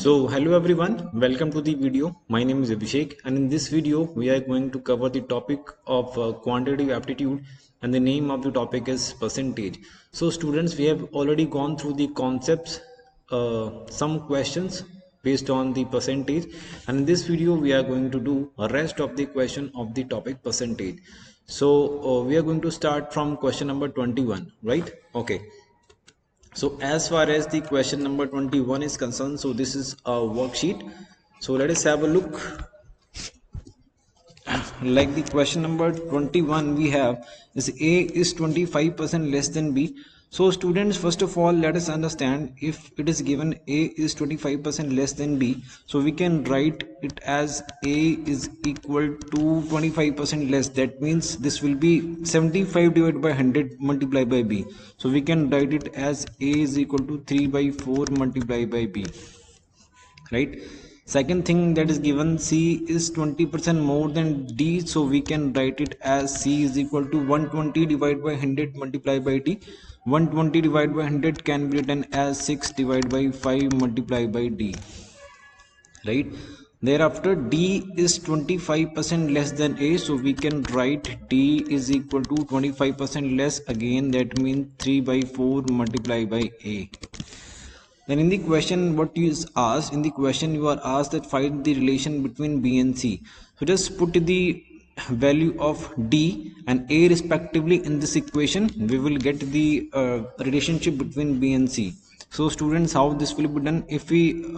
So hello everyone, welcome to the video. My name is Abhishek and in this video we are going to cover the topic of quantitative aptitude and the name of the topic is percentage. So students, we have already gone through the concepts, some questions based on the percentage, and in this video we are going to do a rest of the question of the topic percentage. So we are going to start from question number 21, right? Okay. So as far as the question number 21 is concerned, so this is a worksheet. So let us have a look. Like the question number 21 we have is A is 25% less than B. So students, first of all, let us understand if it is given A is 25% less than B. So we can write it as A is equal to 25% less. That means this will be 75 divided by 100 multiplied by B. So we can write it as A is equal to 3 by 4 multiplied by B. Right. Second thing that is given, C is 20% more than D, so we can write it as C is equal to 120 divided by 100 multiplied by D. 120 divided by 100 can be written as 6 divided by 5 multiplied by D. Right. Thereafter, D is 25% less than A, so we can write D is equal to 25% less. Again, that means 3 by 4 multiplied by A. Then in the question, what is asked, in the question you are asked that find the relation between B and C. So just put the value of D and A respectively in this equation. We will get the relationship between B and C. So students, how this will be done? If we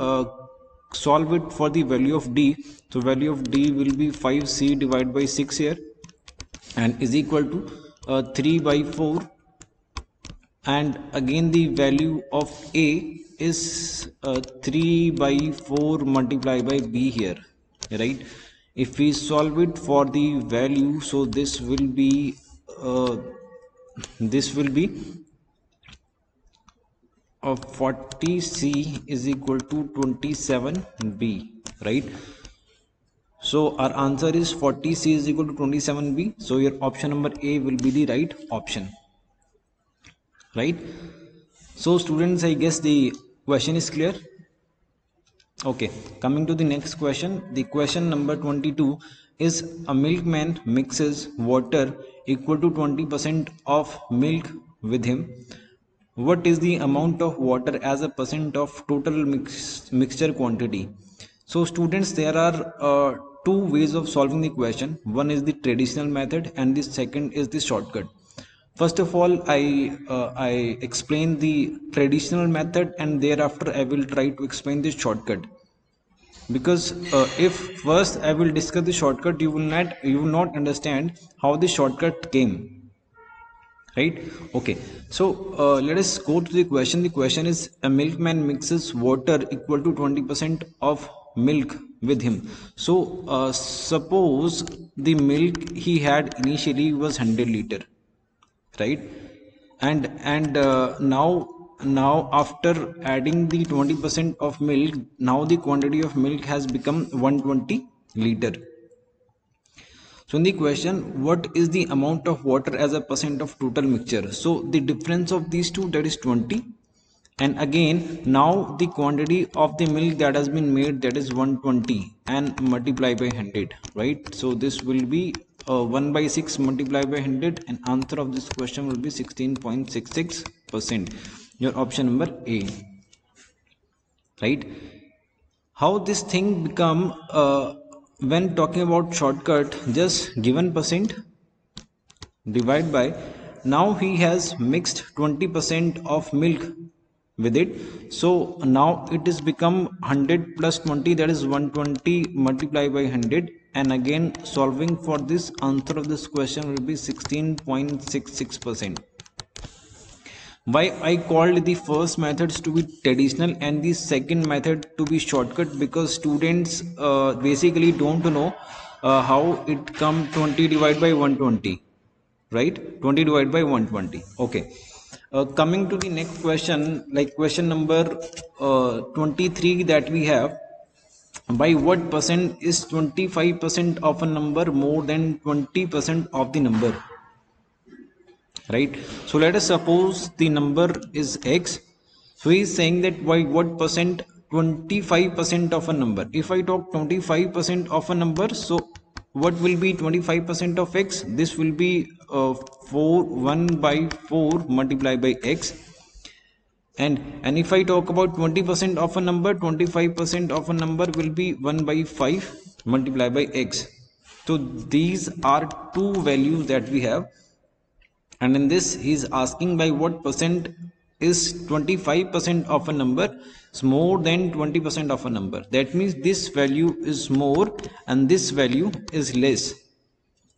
solve it for the value of D, so value of D will be 5C divided by 6 here and is equal to 3 by 4, and again the value of A is 3 by 4 multiplied by B here, right? If we solve it for the value, so this will be 40C is equal to 27B, right? So our answer is 40C is equal to 27B. So your option number A will be the right option, right? So students, I guess the question is clear. Okay, coming to the next question. The question number 22 is a milkman mixes water equal to 20% of milk with him. What is the amount of water as a percent of total mixture quantity? So students, there are two ways of solving the question. One is the traditional method and the second is the shortcut. First of all, I explain the traditional method and thereafter I will try to explain the shortcut. Because if first I will discuss the shortcut, you will not understand how the shortcut came. Right? Okay. So let us go to the question. The question is a milkman mixes water equal to 20% of milk with him. So suppose the milk he had initially was 100 liter, right? And now after adding the 20% of milk, now the quantity of milk has become 120 liter. So in the question, what is the amount of water as a percent of total mixture? So the difference of these two, that is 20, and again now the quantity of the milk that has been made, that is 120 and multiply by 100, right? So this will be 1 by 6 multiplied by 100, and answer of this question will be 16.66%. Your option number A, right? How this thing become when talking about shortcut, just given percent divide by, now he has mixed 20% of milk with it, so now it is become 100 plus 20, that is 120 multiplied by 100, and again solving for this, answer of this question will be 16.66%. Why I called the first methods to be traditional and the second method to be shortcut? Because students basically don't know how it come 20 divided by 120, right? 20 divided by 120. Okay. Coming to the next question, like question number 23 that we have, by what percent is 25% of a number more than 20% of the number? Right? So let us suppose the number is x. So he is saying that by what percent 25% of a number. If I talk 25% of a number, so what will be 25% of x? This will be 1 by 4 multiplied by x. And if I talk about 20% of a number, 25% of a number will be 1 by 5 multiplied by x. So these are two values that we have, and in this he is asking by what percent is 25% of a number is more than 20% of a number. That means this value is more and this value is less.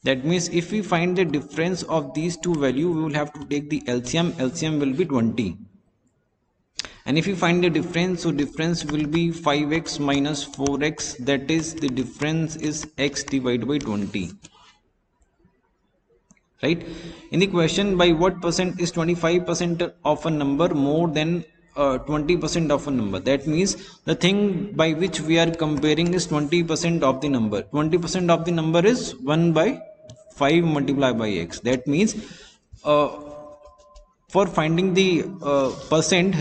That means if we find the difference of these two values, we will have to take the LCM. LCM will be 20. And if you find the difference, so difference will be 5x minus 4x, that is the difference is x divided by 20. Right? In the question, by what percent is 25% of a number more than 20% of a number? That means the thing by which we are comparing is 20% of the number. 20% of the number is 1 by 5 multiplied by x. That means for finding the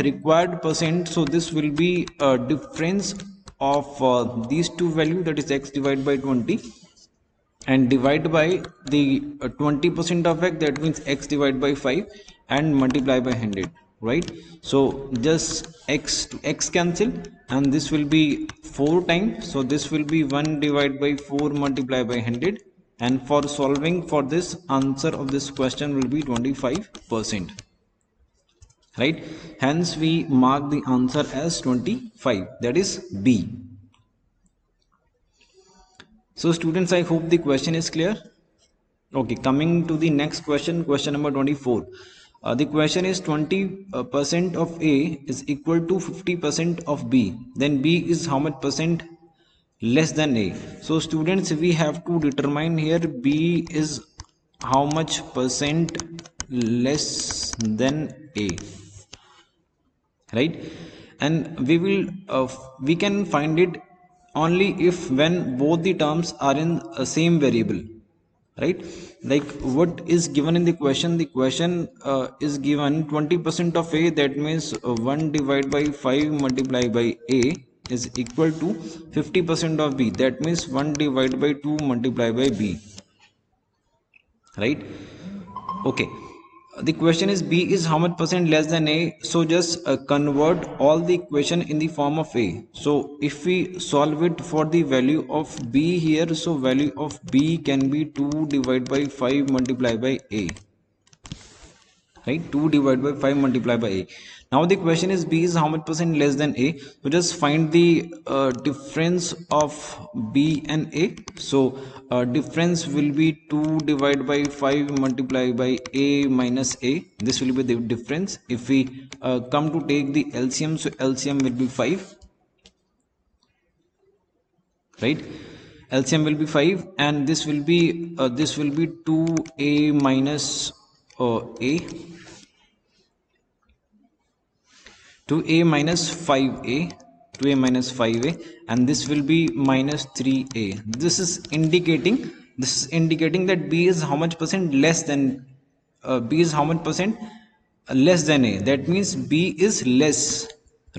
required percent, so this will be a difference of these two values, that is x divided by 20, and divide by the 20% of x, that means x divided by 5, and multiply by 100, right? So just x to x cancel, and this will be 4 times, so this will be 1 divided by 4 multiplied by 100, and for solving for this, answer of this question will be 25%. Right? Hence we mark the answer as 25, that is B. So students, I hope the question is clear. Okay, coming to the next question, question number 24. The question is 20% of A is equal to 50% of B. Then B is how much percent less than A? So students, we have to determine here B is how much percent less than A. Right? And we can find it only if when both the terms are in a same variable, right? Like what is given in the question is given 20% of A, that means 1 divided by 5 multiplied by A is equal to 50% of B, that means 1 divided by 2 multiplied by B, right? Okay, the question is B is how much percent less than A, so just convert all the equation in the form of A. So if we solve it for the value of B here, so value of B can be 2 divided by 5 multiplied by A, right? 2 divided by 5 multiplied by A. Now the question is B is how much percent less than A, so just find the difference of B and A. So difference will be 2 divided by 5 multiplied by A minus A. This will be the difference. If we come to take the LCM, so LCM will be 5, right? LCM will be 5, and this will be 2A minus A, 2A minus 5A, 2A minus 5A, and this will be minus 3A. This is indicating that B is how much percent less than B is how much percent less than A. That means B is less,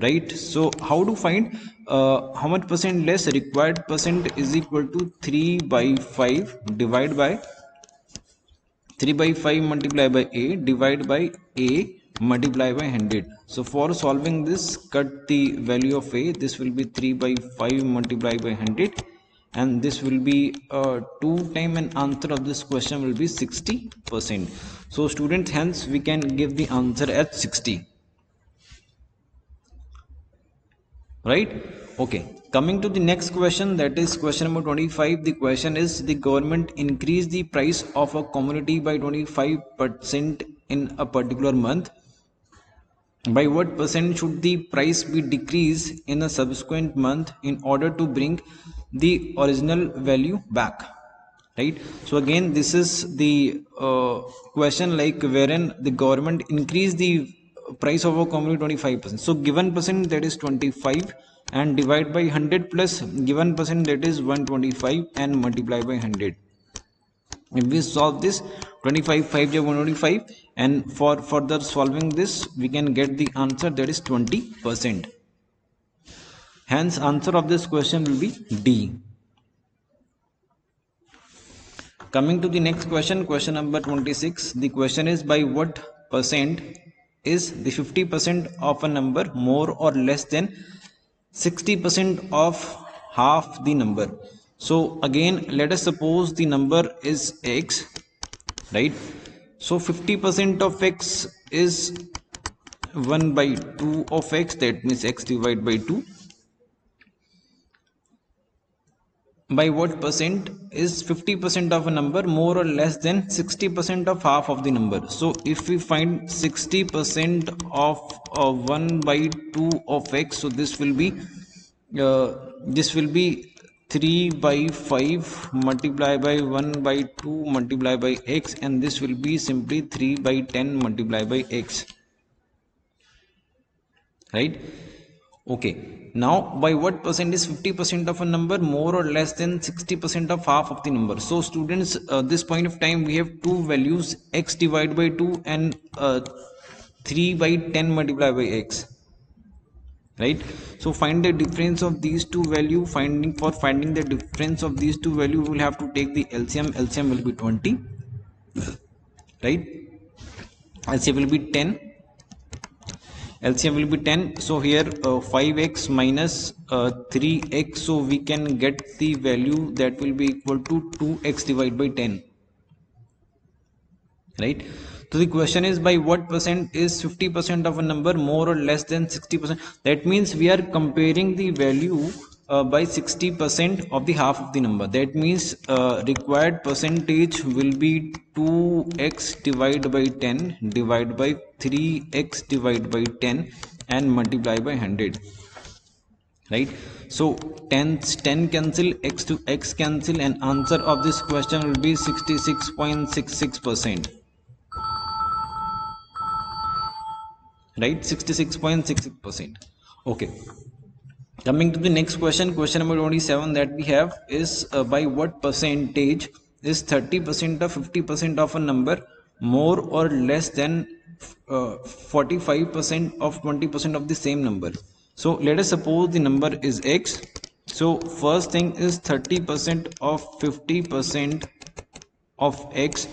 right? So how to find how much percent less? Required percent is equal to 3 by 5 divided by 3 by 5 multiplied by A divided by A multiply by 100. So for solving this, cut the value of A. This will be 3 by 5 multiplied by 100, and this will be 2 times, and answer of this question will be 60%. So students, hence we can give the answer as 60, right? Okay, coming to the next question, that is question number 25. The question is the government increased the price of a commodity by 25% in a particular month. By what percent should the price be decreased in a subsequent month in order to bring the original value back, right? So again, this is the question like wherein the government increased the price of a commodity 25%. So given percent, that is 25, and divide by 100 plus given percent, that is 125, and multiply by 100. If we solve this, 25 5 is 125, and for further solving this we can get the answer, that is 20%. Hence answer of this question will be D. Coming to the next question, question number 26. The question is, by what percent is the 50% of a number more or less than 60% of half the number? So again, let us suppose the number is x, right? So 50% of x is 1 by 2 of x, that means x divided by 2. By what percent is 50% of a number more or less than 60% of half of the number? So if we find 60% of 1 by 2 of x, so this will be 3 by 5 multiplied by 1 by 2 multiplied by x, and this will be simply 3 by 10 multiplied by x, right? Okay, now by what percent is 50% of a number more or less than 60% of half of the number? So students, this point of time we have two values, x divided by 2 and 3 by 10 multiplied by x, right? So find the difference of these two value. For finding the difference of these two value, we will have to take the LCM. LCM will be 20, right? LCM will be 10. LCM will be 10. So here 5x minus 3x, so we can get the value that will be equal to 2x divided by 10, right? So the question is, by what percent is 50% of a number more or less than 60%? That means we are comparing the value by 60% of the half of the number. That means required percentage will be 2x divided by 10 divided by 3x divided by 10 and multiply by 100, right? So 10 cancel, x to x cancel, and answer of this question will be 66.66%, right? 66.66%. Okay, coming to the next question, question number 27 that we have is, by what percentage is 30% or 50% of a number more or less than 45% of 20% of the same number? So let us suppose the number is x. So first thing is 30% of 50% of x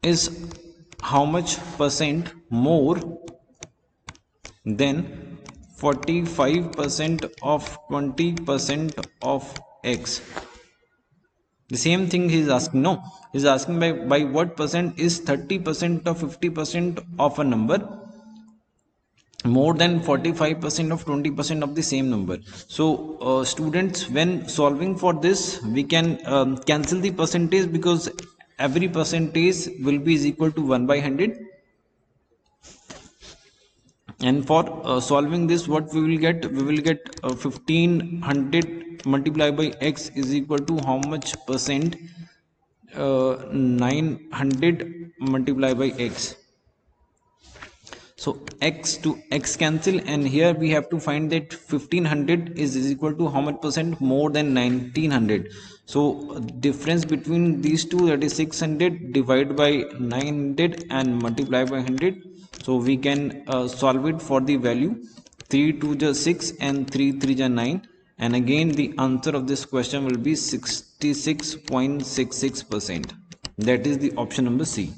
is how much percent more than 45% of 20% of x? The same thing he is asking. No, he is asking by what percent is 30% or 50% of a number more than 45% of 20% of the same number. So students, when solving for this, we can cancel the percentage, because every percentage will be is equal to 1 by 100. And for solving this, what we will get? We will get 1500 multiplied by x is equal to how much percent? 900 multiplied by x. So x to x cancel, and here we have to find that 1500 is equal to how much percent? More than 1900. So difference between these two, that is 600 divided by 900 and multiply by 100. So we can solve it for the value 3 2 is 6 and 3 3 is 9, and again the answer of this question will be 66.66%. that is the option number C,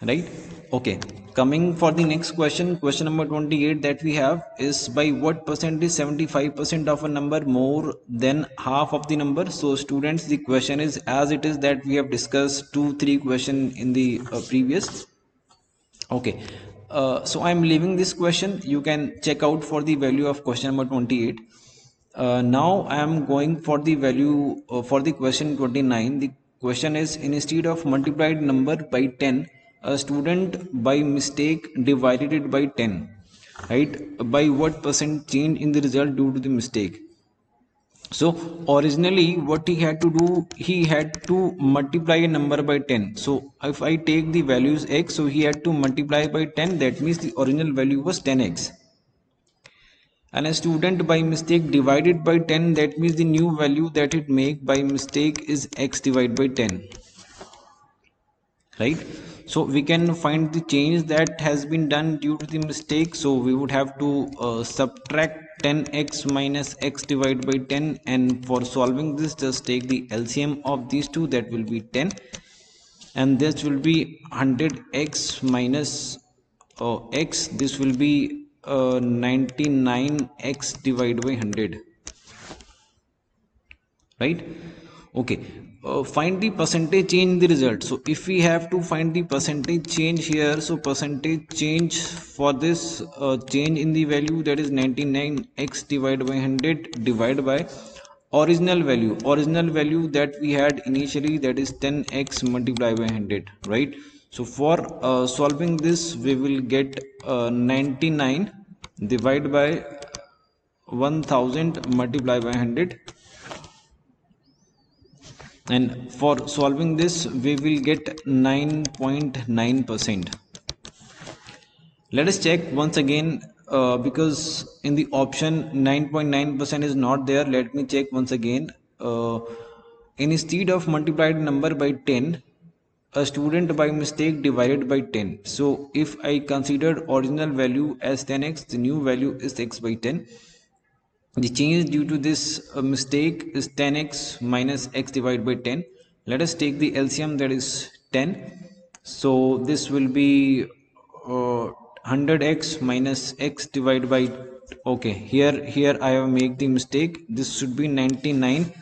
right? Okay, coming for the next question, question number 28 that we have is, by what percent is 75% of a number more than half of the number? So students, the question is as it is that we have discussed 2-3 question in the previous. Okay, so I am leaving this question. You can check out for the value of question number 28. Now I am going for the value for the question 29. The question is, instead of multiplied number by 10, a student by mistake divided it by 10, right? By what percent change in the result due to the mistake? So originally what he had to do, he had to multiply a number by 10. So if I take the values x, so he had to multiply by 10. That means the original value was 10x. And a student by mistake divided by 10, that means the new value that it make by mistake is x divided by 10. right? So we can find the change that has been done due to the mistake. So we would have to subtract 10x minus x divided by 10, and for solving this just take the LCM of these two, that will be 10, and this will be 100x minus x, this will be 99x divided by 100, right? Okay, find the percentage change in the result. So if we have to find the percentage change here, so percentage change for this change in the value, that is 99x divided by 100 divided by original value that we had initially, that is 10x multiplied by 100, right? So for solving this, we will get 99 divided by 1000 multiplied by 100, and for solving this we will get 9.9%. Let us check once again, because in the option 9.9% is not there. Let me check once again. Instead of multiplied number by 10, a student by mistake divided by 10. So if I considered original value as 10x, the new value is x by 10. The change due to this mistake is 10x minus x divided by 10. Let us take the LCM, that is 10. So this will be 100x minus x divided by, okay, here I have made the mistake. This should be 99x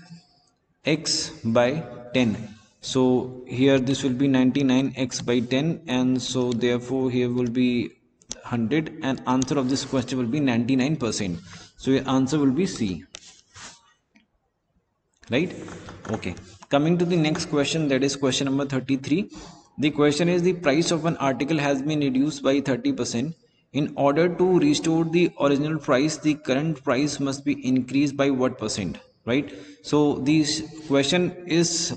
by 10. So here this will be 99x by 10, and so therefore here will be 100, and answer of this question will be 99%. So your answer will be C, right? Okay, coming to the next question, that is question number 33. The question is, the price of an article has been reduced by 30%. In order to restore the original price, the current price must be increased by what percent, right? So this question is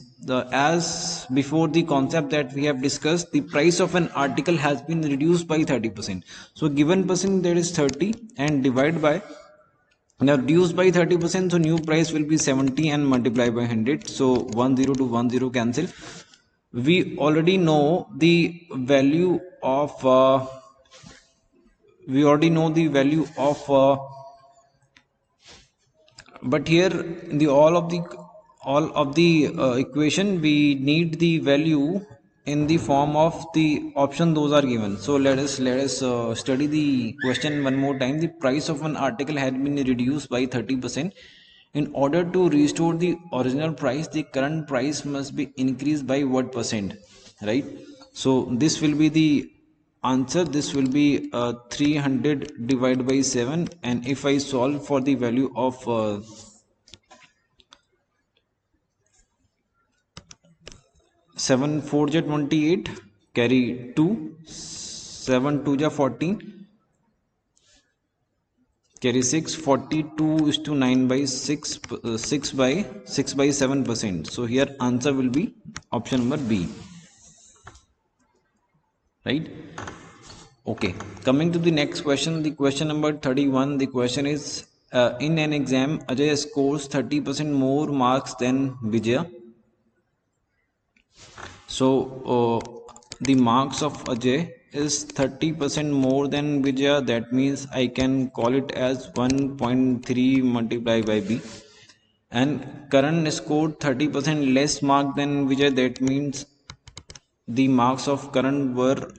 as before the concept that we have discussed, the price of an article has been reduced by 30%. So given percent, that is 30, and divide by, now reduced by 30%, so new price will be 70 and multiply by 100. So 10 to 10 cancel. We already know the value of but here in the all of the equation, we need the value in the form of the option those are given. So let us study the question one more time. The price of an article had been reduced by 30%. In order to restore the original price, the current price must be increased by what percent, right? So this will be the answer. This will be 300 divided by 7, and if I solve for the value of 7 4 ja 28, carry 2, 7 2 ja 14, carry 6, 42 is to 9 by 6, 6 by 7%. So here answer will be option number B, right? Okay, coming to the next question, the question number 31. The question is, in an exam, Ajay scores 30% more marks than Vijaya. So the marks of Ajay is 30% more than Vijaya. That means I can call it as 1.3 multiplied by B. And Karan scored 30% less mark than Vijay. That means the marks of Karan were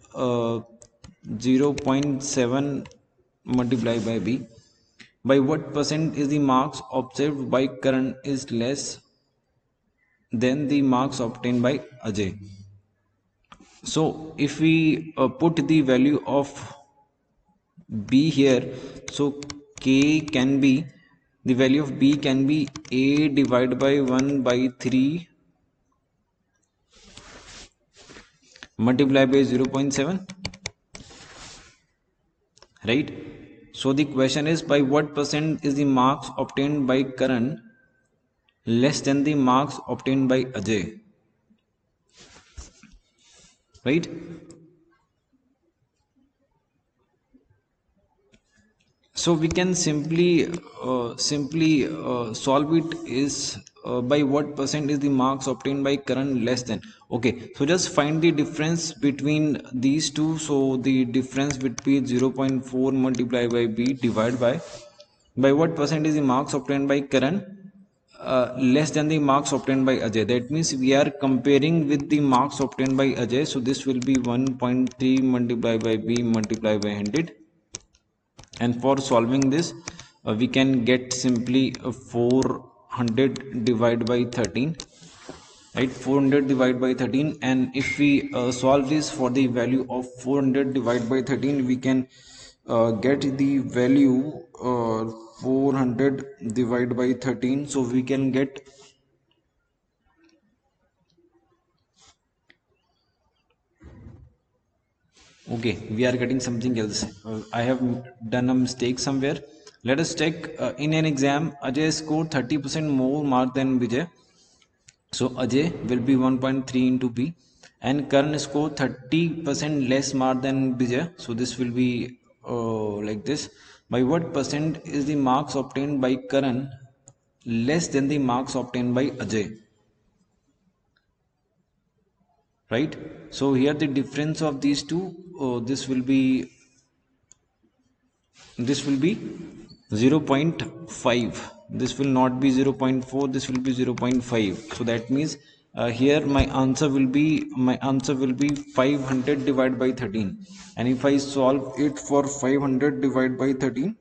0.7 multiplied by B. By what percent is the marks observed by Karan is less than the marks obtained by Ajay? So if we put the value of B here, so K can be, the value of B can be A divided by 1 by 3 multiplied by 0.7, right? So the question is, by what percent is the marks obtained by Karan less than the marks obtained by Ajay, right? So we can simply solve it is by what percent is the marks obtained by Karan less than? Okay, so just find the difference between these two. So the difference between 0.4 multiplied by B divided by what percent is the marks obtained by Karan less than the marks obtained by Ajay. That means we are comparing with the marks obtained by Ajay. So this will be 1.3 multiplied by B multiplied by 100. And for solving this, we can get simply 400 divided by 13, right? 400 divided by 13, and if we solve this for the value of 400 divided by 13, we can get the value 400 divided by 13. So we can get, okay, we are getting something else. I have done a mistake somewhere. Let us check. In an exam, Ajay scored 30% more mark than Vijay. So Ajay will be 1.3 into B, and Karan scored 30% less mark than Vijay. So this will be like this. By what percent is the marks obtained by Karan less than the marks obtained by Ajay? Right. So here the difference of these two, this will be 0.5. This will not be 0.4, this will be 0.5. So that means here my answer will be 500 divided by 13, and if I solve it for 500 divided by 13,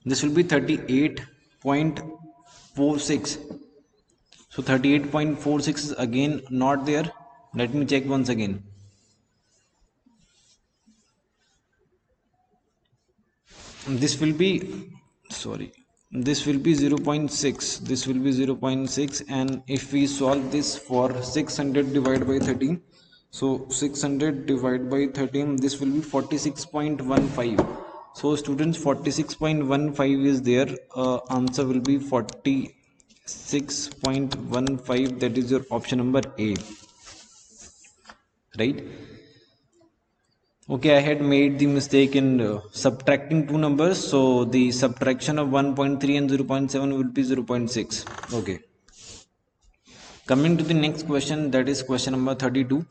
this will be 38.46. So 38.46 is again not there. Let me check once again. This will be, sorry, this will be 0.6, this will be 0.6, and if we solve this for 600 divided by 13, so 600 divided by 13, this will be 46.15. So students, 46.15 is there. Answer will be 46.15. That is your option number A, right? Okay, I had made the mistake in subtracting two numbers. So the subtraction of 1.3 and 0.7 will be 0.6. Okay. Coming to the next question, that is question number 32.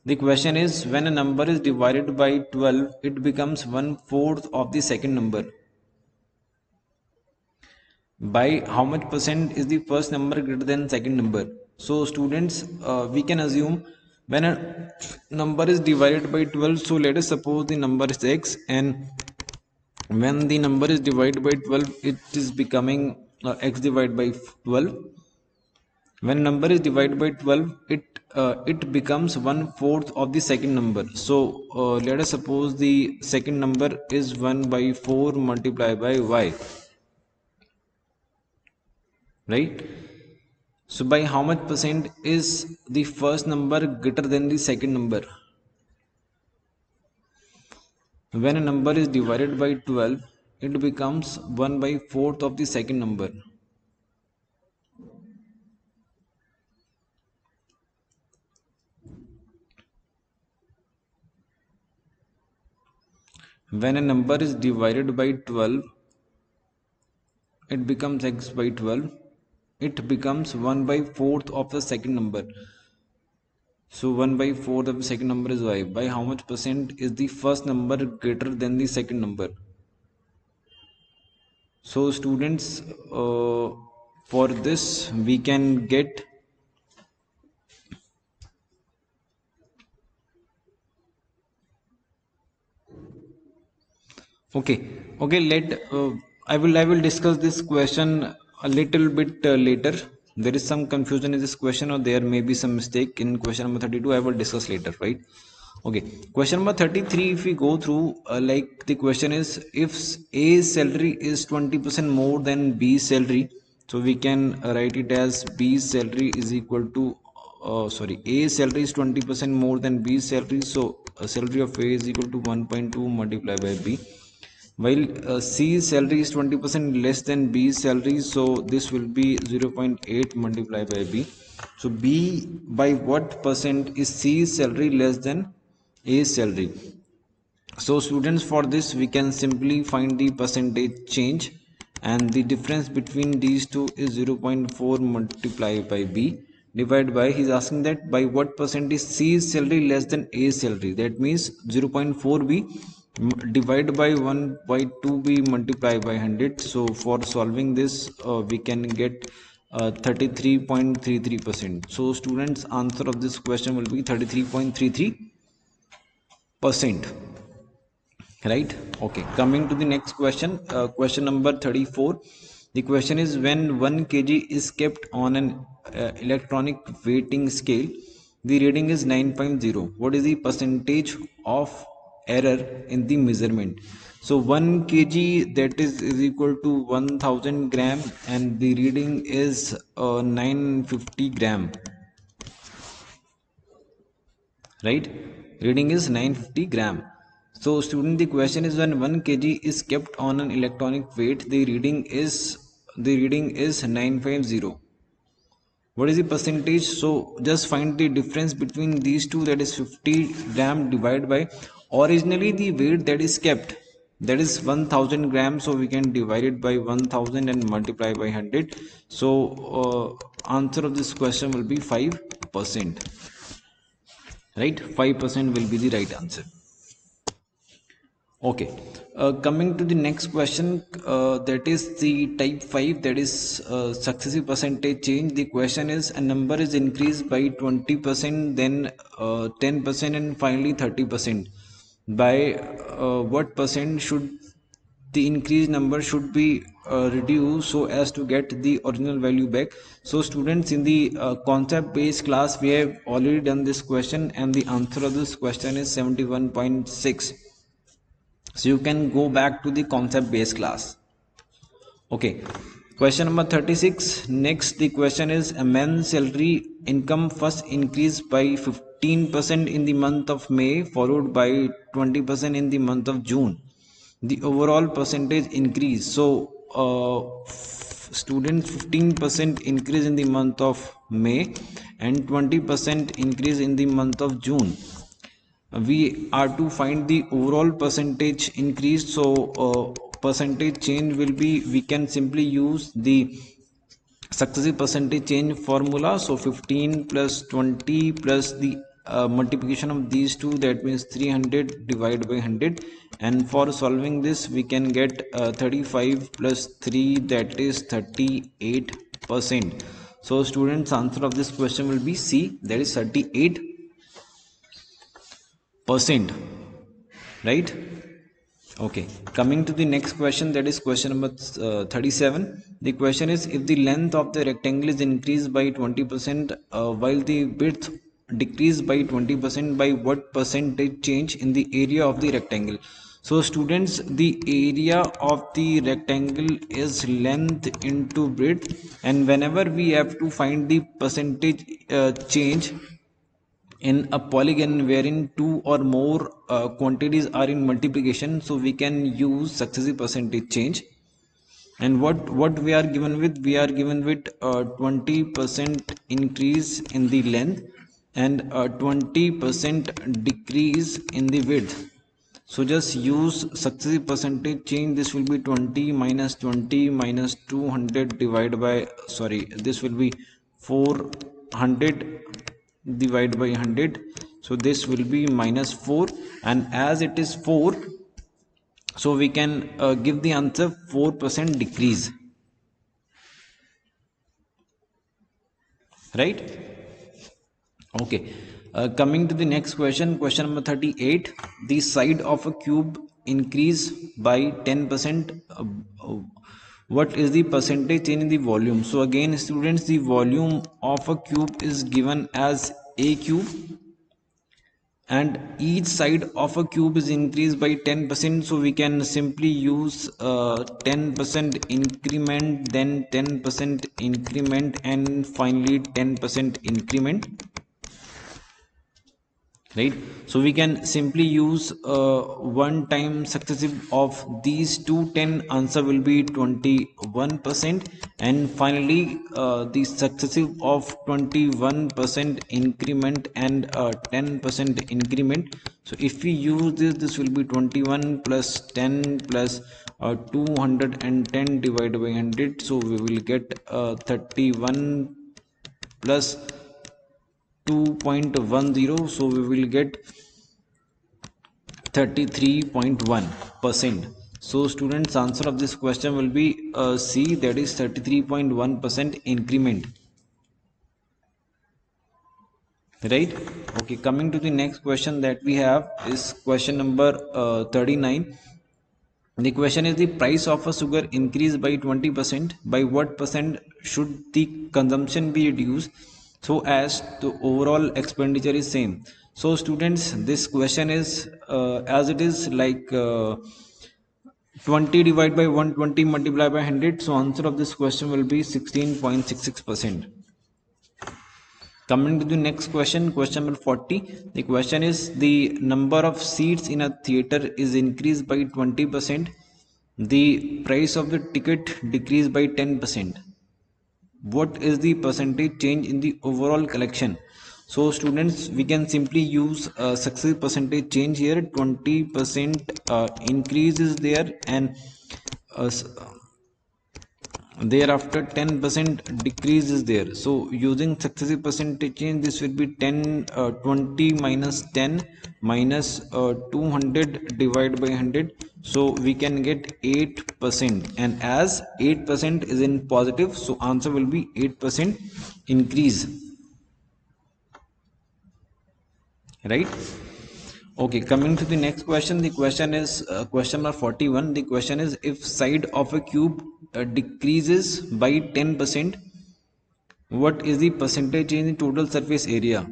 The question is, when a number is divided by 12, it becomes 1/4 of the second number. By how much percent is the first number greater than second number? So students, we can assume when a number is divided by 12, so let us suppose the number is x, and when the number is divided by 12, it is becoming x divided by 12. When number is divided by 12, it becomes 1/4 of the second number. So let us suppose the second number is 1/4 multiplied by y, right? So by how much percent is the first number greater than the second number? When a number is divided by 12, it becomes 1/4 of the second number. When a number is divided by 12, it becomes x by 12. It becomes 1/4 of the second number. So 1/4 of the second number is y. By how much percent is the first number greater than the second number? So students, for this we can get, okay, I will discuss this question a little bit later. There is some confusion in this question, or there may be some mistake in question number 32. I will discuss later, right? Okay, question number 33, if we go through, like the question is, if A's salary is 20% more than B's salary, so we can write it as B's salary is equal to A's salary is 20% more than B's salary, so salary of A is equal to 1.2 multiplied by B, while C's salary is 20% less than B's salary, so this will be 0.8 multiplied by B. So B, by what percent is C's salary less than A's salary? So students, for this we can simply find the percentage change, and the difference between these two is 0.4 multiplied by b divided by, he's asking that by what percentage C is salary less than A salary. That means 0.4b divided by 1 by 2b multiplied by 100. So for solving this we can get 33.33%. So students, answer of this question will be 33.33%. Right? Okay, coming to the next question, question number 34. The question is, when 1 kg is kept on an electronic weighting scale, the reading is 9.0. What is the percentage of error in the measurement? So 1 kg, that is equal to 1000 gram, and the reading is 950 gram. Right? Reading is 950 gram. So student, the question is, when 1 kg is kept on an electronic weight, the reading is 950. What is the percentage? So just find the difference between these two, that is 50 gram divided by originally the weight that is kept, that is 1000 grams. So we can divide it by 1000 and multiply by 100. So answer of this question will be 5%. Right? 5% will be the right answer. Okay, coming to the next question, that is the type 5, that is successive percentage change. The question is, a number is increased by 20%, then 10%, and finally 30%. By what percent should the increased number should be reduced so as to get the original value back? So students, in the concept based class we have already done this question, and the answer of this question is 71.6. so you can go back to the concept based class. Okay, question number 36. Next, the question is, a man's salary income first increased by 15% in the month of May, followed by 20% in the month of June. The overall percentage increase. So students, 15% increase in the month of May and 20% increase in the month of June. We are to find the overall percentage increase. So percentage change will be, we can simply use the successive percentage change formula. So 15 plus 20 plus the multiplication of these two, that means 300 divided by 100. And for solving this we can get 35 plus 3, that is 38%. So students, answer of this question will be C, that is 38%. Right? Okay, coming to the next question, that is question number 37. The question is, if the length of the rectangle is increased by 20% while the width decreased by 20%, by what percentage change in the area of the rectangle? So students, the area of the rectangle is length into width, and whenever we have to find the percentage change in a polygon wherein two or more quantities are in multiplication, so we can use successive percentage change. And what we are given with, we are given with 20% increase in the length and 20% decrease in the width. So just use successive percentage change. This will be 20 minus 20 minus 200 divided by, sorry, this will be 400 divided by 100. So this will be minus 4, and as it is 4, so we can give the answer 4% decrease. Right? Okay, coming to the next question, question number 38. The side of a cube increase by 10%. What is the percentage change in the volume? So again students, the volume of a cube is given as a cube, and each side of a cube is increased by 10%. So we can simply use 10% increment, then 10% increment, and finally 10% increment. right? So we can simply use one time successive of these two 10, answer will be 21%, and finally the successive of 21% increment and 10% increment. So if we use this will be 21 plus 10 plus 210 divided by 100, so we will get 31 plus 2.10, so we will get 33.1%. So students, answer of this question will be C, that is 33.1% increment, right? Okay, coming to the next question that we have is question number 39. The question is, the price of a sugar increased by 20%. By what percent should the consumption be reduced so as the overall expenditure is same? So students, this question is as it is like 20 divided by 120 multiplied by 100. So answer of this question will be 16.66%. Coming to the next question, question number 40. The question is, the number of seats in a theater is increased by 20%. The price of the ticket decreased by 10%. What is the percentage change in the overall collection? So students, we can simply use success percentage change here. 20% increase is there, and uh, thereafter 10% decrease is there. So using successive percentage change, this will be 20 minus 10 minus 200 divided by 100, so we can get 8%, and as 8% is in positive, so answer will be 8% increase, right? Okay, coming to the next question. The question is question number 41. The question is, if side of a cube decreases by 10%, what is the percentage change in total surface area?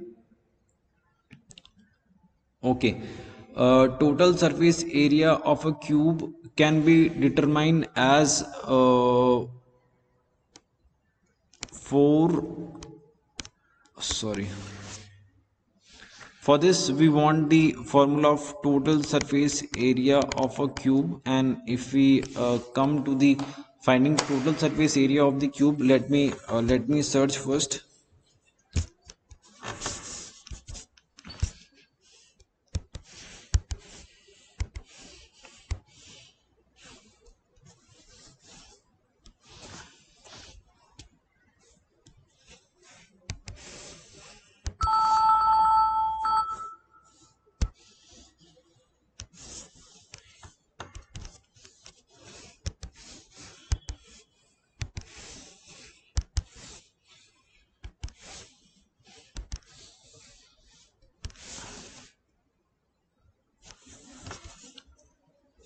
Okay, total surface area of a cube can be determined as 4, sorry. For this, we want the formula of total surface area of a cube, and if we come to the finding total surface area of the cube, let me search first.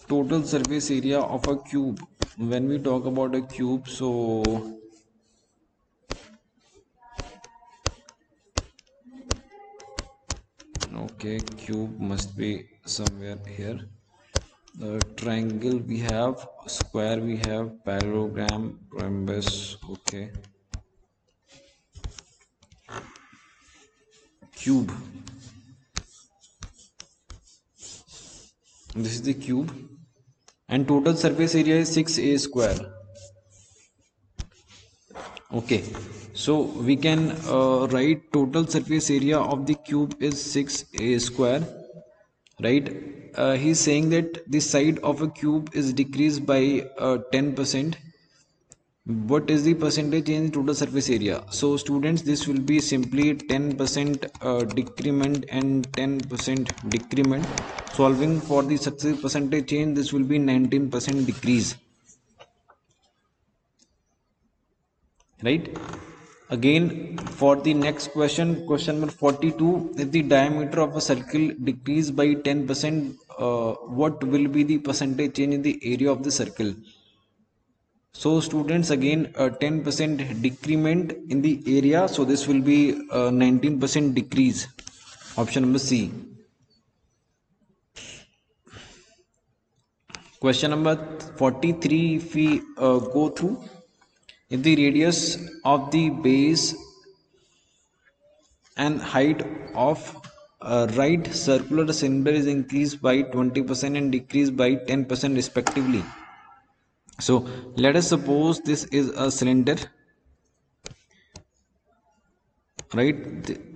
Total surface area of a cube. When we talk about a cube, so okay, cube must be somewhere here. Triangle we have, square we have, parallelogram, rhombus. Okay, cube. This is the cube, and total surface area is 6a square. Okay, so we can write total surface area of the cube is 6a square, right? He's saying that the side of a cube is decreased by 10%. What is the percentage change in total surface area? So students, this will be simply 10% decrement and 10% decrement. Solving for the successive percentage change, this will be 19% decrease, right? Again, for the next question, question number 42, if the diameter of a circle decrease by 10%, what will be the percentage change in the area of the circle? So students, again 10% decrement in the area, so this will be 19% decrease. Option number C. Question number 43, if we go through, if the radius of the base and height of right circular cylinder is increased by 20% and decreased by 10% respectively. So let us suppose this is a cylinder, right?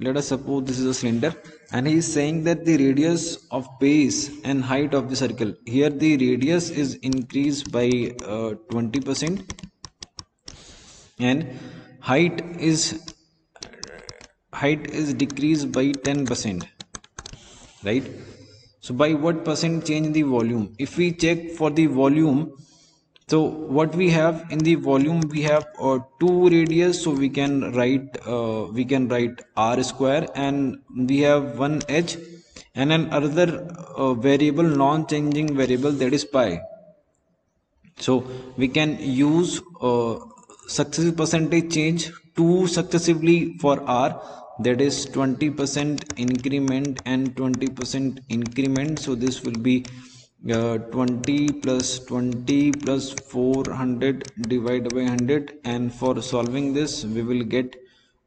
Let us suppose this is a cylinder, and he is saying that the radius of base and height of the circle, here the radius is increased by 20% and height is decreased by 10%, right? So by what percent change the volume? If we check for the volume, so what we have in the volume, we have two radius, so we can write r square, and we have one h and another variable, non-changing variable, that is pi. So we can use successive percentage change two successively for r, that is 20% increment and 20% increment. So this will be 20 plus 20 plus 400 divided by 100, and for solving this we will get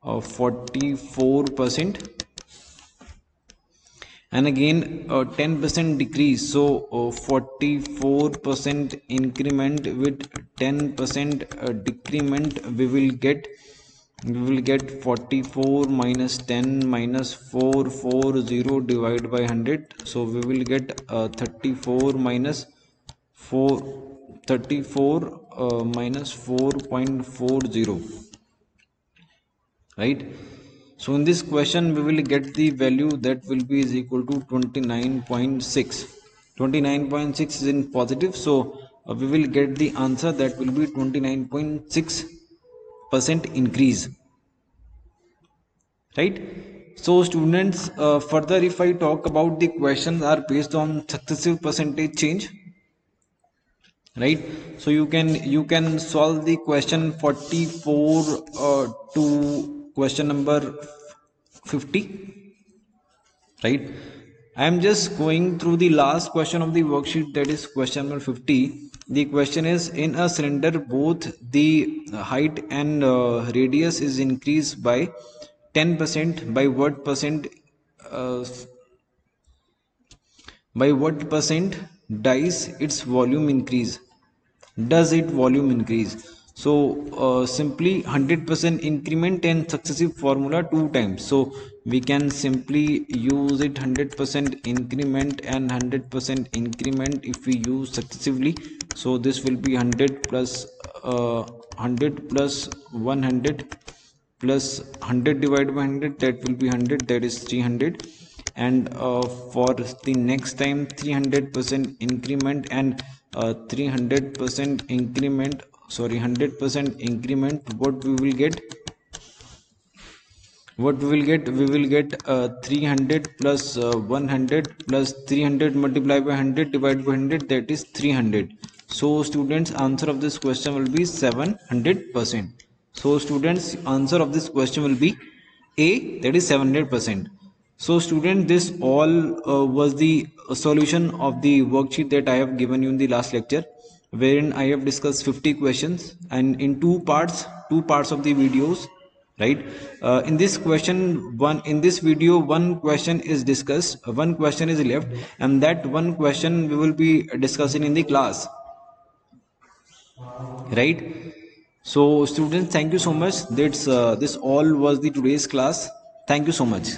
44%, and again 10% decrease, so 44% increment with 10% decrement, we will get 44 minus 10 minus 440 divided by 100. So we will get 34 minus 4 34 minus 4.40, right? So in this question we will get the value that will be is equal to 29.6. 29.6 is in positive, so we will get the answer that will be 29.6% increase, right? So students, further if I talk about, the questions are based on successive percentage change, right? So you can solve the question 44 to question number 50, right? I am just going through the last question of the worksheet, that is question number 50. The question is, in a cylinder both the height and radius is increased by 10%, uh, by what percent does its volume increase? So simply 100% increment and successive formula two times, so we can simply use it 100% increment and 100% increment if we use successively. So this will be 100 plus 100 plus 100 plus 100 divided by 100, that will be 100, that is 300. And for the next time 300% increment and 300% increment, sorry 100% increment, what we will get, we will get 300 plus 100 plus 300 multiplied by 100 divided by 100, that is 300. So students, answer of this question will be 700%. So students, answer of this question will be A, that is 700%. So student, this all was the solution of the worksheet that I have given you in the last lecture, wherein I have discussed 50 questions and in two parts of the videos, right? In this video one question is discussed, one question is left, and that one question we will be discussing in the class, right? So students, thank you so much. That's this all was the today's class. Thank you so much.